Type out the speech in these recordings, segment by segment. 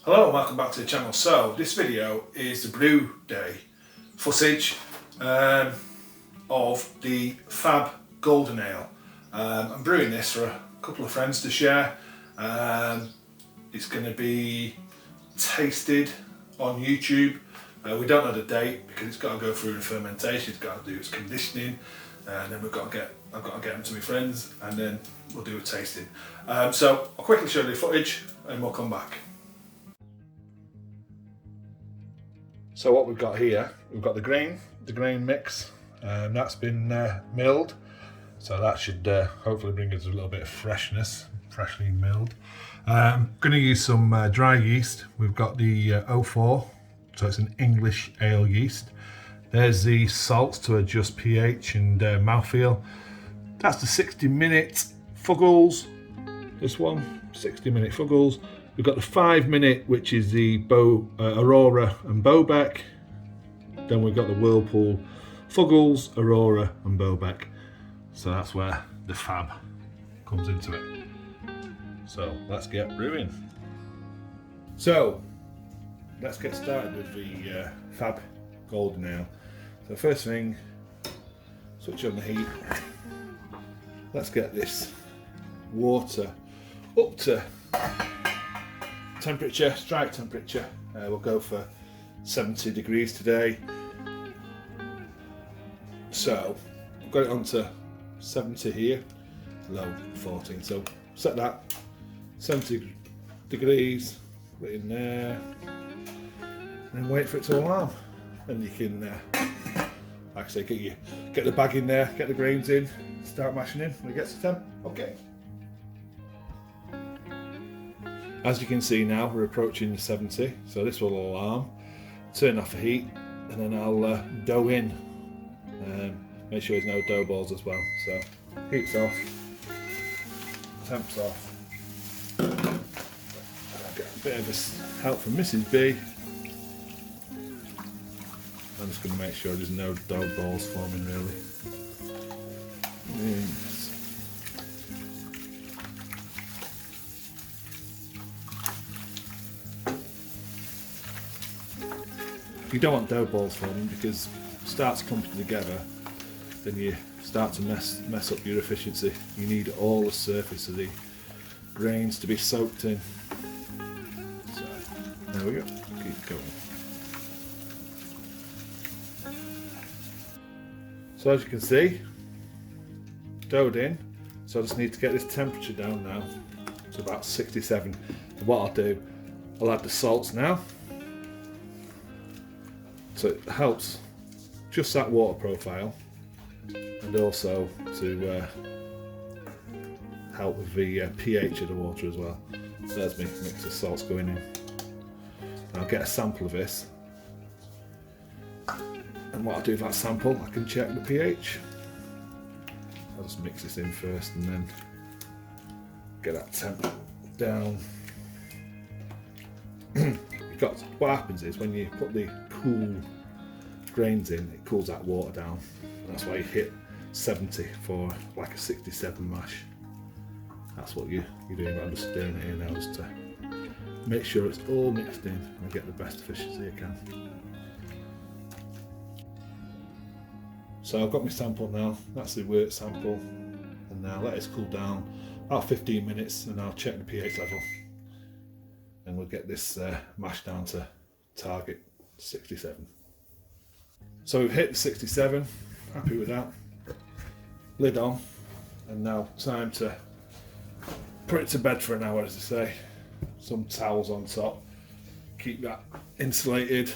Hello and welcome back to the channel. So this video is the Brewday footage of the FAB Golden Ale. I'm brewing this for a couple of friends to share. It's going to be tasted on YouTube. We don't know the date because it's got to go through the fermentation, it's got to do its conditioning, and then I've got to get them to my friends, and then we'll do a tasting. So I'll quickly show you the footage and we'll come back. So what we've got here, we've got the grain mix, that's been milled, so that should hopefully bring us a little bit of freshness, freshly milled. I'm going to use some dry yeast. We've got the 04, so it's an English ale yeast. There's the salts to adjust pH and mouthfeel. That's the 60-minute Fuggles, this one, 60-minute Fuggles. We've got the 5-minute, which is the Aurora and Bowbeck. Then we've got the Whirlpool, Fuggles, Aurora and Bowbeck. So that's where the FAB comes into it. So let's get brewing. So let's get started with the FAB Golden Ale. So first thing, switch on the heat. Let's get this water up to temperature, strike temperature. We'll go for 70 degrees today. So I've got it onto 70 here, low 14. So set that 70 degrees, put it in there, and wait for it to alarm. And you can, like I say, get the bag in there, get the grains in, start mashing in when it gets to temp. Okay. As you can see now, we're approaching 70, so this will alarm. Turn off the heat, and then I'll dough in. Make sure there's no dough balls as well. So heat's off, temp's off. I'll get a bit of help from Mrs. B. I'm just going to make sure there's no dough balls forming really. You don't want dough balls forming because it starts clumping together, then you start to mess up your efficiency. You need all the surface of the grains to be soaked in. So there we go, keep going. So as you can see, doughed in, so I just need to get this temperature down now to about 67. And what I'll do, I'll add the salts now. So it helps just that water profile, and also to help with the pH of the water as well. So there's me mix of salts going in. I'll get a sample of this, and what I'll do with that sample, I can check the pH. I'll just mix this in first and then get that temp down. What happens is when you put the cool grains in, it cools that water down. That's why you hit 70 for like a 67 mash. That's what you're doing. I'm just stirring it in now just to make sure it's all mixed in and get the best efficiency you can. So I've got my sample now, that's the wort sample, and now let it cool down about 15 minutes and I'll check the pH level. And we'll get this mash down to target 67. So we've hit the 67, happy with that. Lid on, and now time to put it to bed for an hour, as I say. Some towels on top, keep that insulated.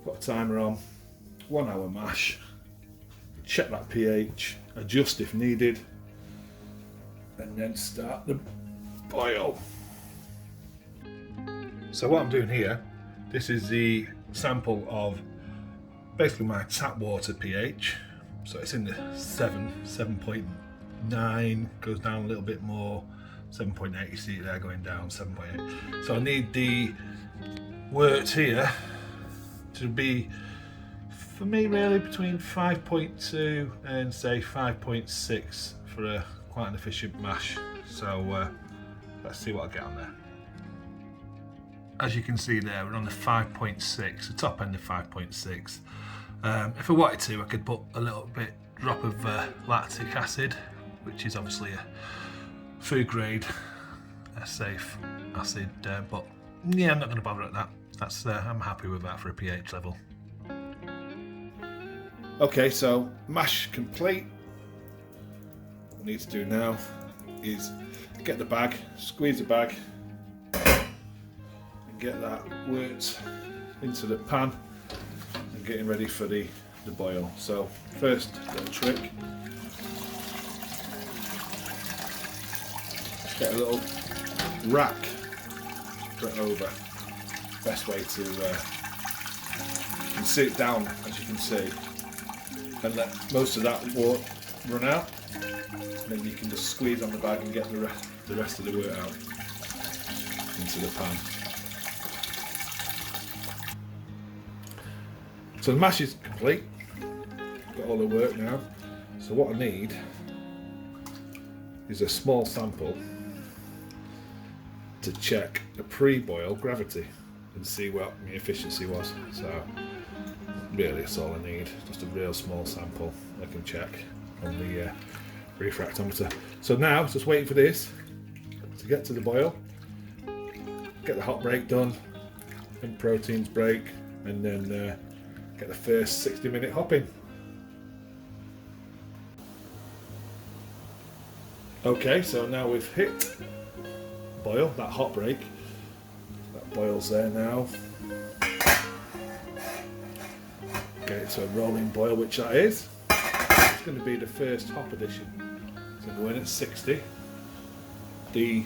Put a timer on, 1 hour mash. Check that pH, adjust if needed, and then start the boil. So what I'm doing here, this is the sample of basically my tap water pH. So it's in the 7.9, goes down a little bit more, 7.8, you see it there going down, 7.8. So I need the wort here to be, for me really, between 5.2 and say 5.6 for quite an efficient mash. So let's see what I get on there. as you can see there, we're on the 5.6, the top end of 5.6. If I wanted to, I could put a little drop of lactic acid, which is obviously a food grade safe acid, but yeah, I'm not going to bother at that. I'm happy with that for a pH level. Okay, so mash complete. What we need to do now is get the bag, squeeze the bag, and get that worked into the pan and getting ready for the boil. So first little trick, get a little rack put over. Best way to you can sit it down, as you can see, and let most of that water run out, and then you can just squeeze on the bag and get the rest of the wort out into the pan. So the mash is complete, got all the wort now. So what I need is a small sample to check the pre-boil gravity and see what my efficiency was. So really that's all I need, just a real small sample I can check on the refractometer. So now it's just waiting for this to get to the boil, get the hop break done and proteins break, and then get the first 60-minute hopping. Okay, so now we've hit boil, that hop break, that boils there now. Get it to a rolling boil, which that is. It's going to be the first hop addition. So go in at 60. The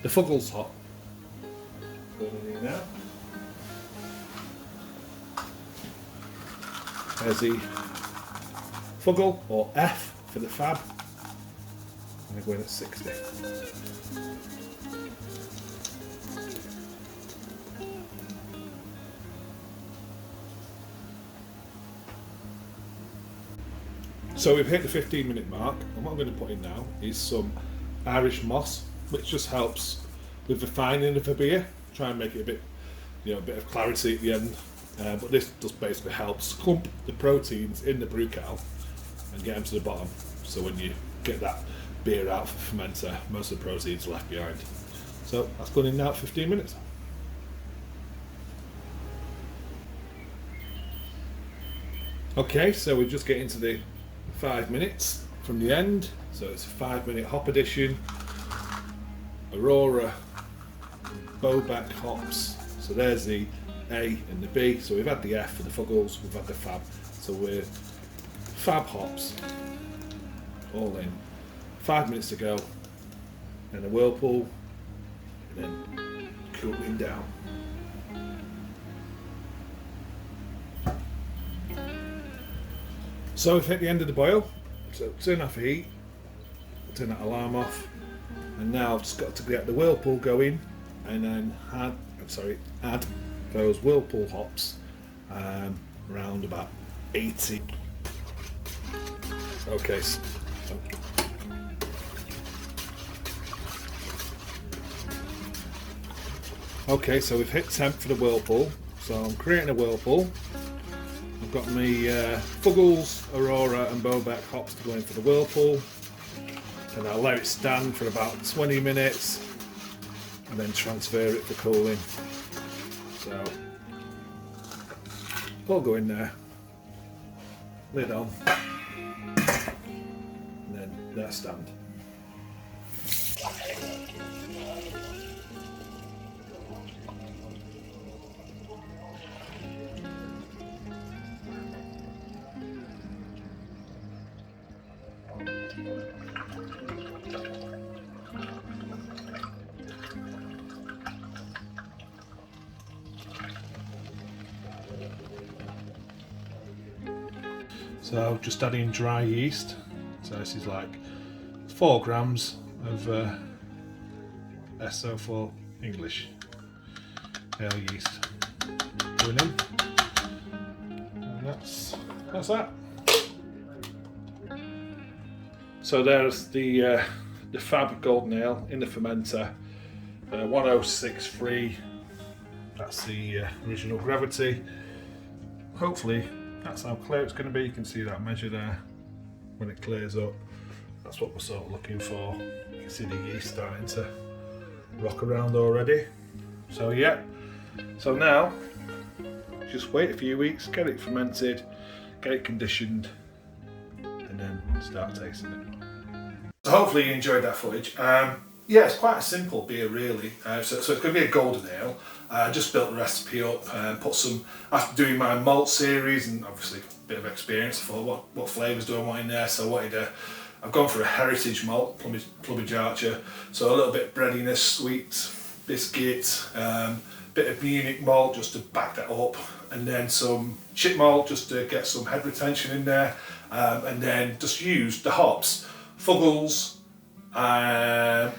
Fuggles hop. Going in here now. There's the Fuggle, or F for the FAB. I'm going to go in at 60. So we've hit the 15-minute mark, and what I'm going to put in now is some Irish moss, which just helps with the fining of the beer. Try and make it a bit, a bit of clarity at the end. But this just basically helps clump the proteins in the brew kettle and get them to the bottom. So when you get that beer out for fermenter, most of the proteins are left behind. So that's going in now at 15 minutes. Okay, so we're just getting to the 5 minutes from the end. So it's a 5-minute hop addition. Aurora, Bowback hops. So there's the A and the B. So we've had the F for the Fuggles, we've had the FAB. So we're FAB hops, all in. 5 minutes to go. And a whirlpool, and then cooling down. So we've hit the end of the boil. So turn off the heat, turn that alarm off, and now I've just got to get the whirlpool going, and then add those whirlpool hops around about 80. Okay. Okay, so we've hit temp for the whirlpool. So I'm creating a whirlpool. I've got my Fuggles, Aurora and Bowback hops to go in for the whirlpool, and I'll let it stand for about 20 minutes and then transfer it for cooling. So all go in there, lid on, and then let stand. So just adding dry yeast. So this is like 4 grams of SO4 English ale yeast going in, and that's that. So there's the the FAB Golden Ale in the fermenter, 1063. That's the original gravity. Hopefully that's how clear it's going to be. You can see that measure there when it clears up. That's what we're sort of looking for. You can see the yeast starting to rock around already. So yeah, so now just wait a few weeks, get it fermented, get it conditioned, and then start tasting it. So hopefully you enjoyed that footage. Yeah, it's quite a simple beer really. So it's going to be a golden ale. I just built the recipe up and put some, after doing my malt series and obviously a bit of experience, I thought what flavours do I want in there, so I wanted I've gone for a heritage malt, Plumage Archer, so a little bit of breadiness, sweet, biscuit, bit of Munich malt just to back that up, and then some chip malt just to get some head retention in there, and then just use the hops, Fuggles,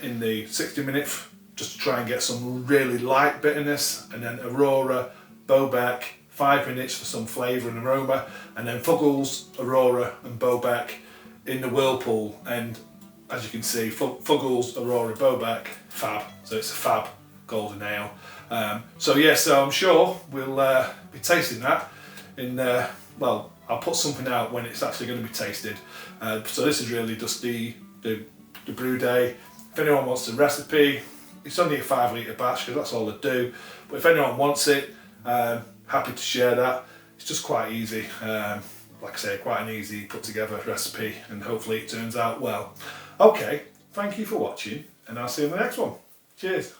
in the 60-minute just to try and get some really light bitterness, and then Aurora, Bowback, 5 minutes for some flavour and aroma, and then Fuggles, Aurora and Bowback in the whirlpool. And as you can see, Fuggles, Aurora, Bowback, FAB, so it's a FAB Golden Ale. So yeah, so I'm sure we'll be tasting that in, well, I'll put something out when it's actually going to be tasted. So this is really just the Brewday. If anyone wants the recipe, it's only a 5 litre batch because that's all I do. But if anyone wants it, happy to share that. It's just quite easy. Like I say, quite an easy put together recipe, and hopefully it turns out well. Okay, thank you for watching, and I'll see you in the next one. Cheers.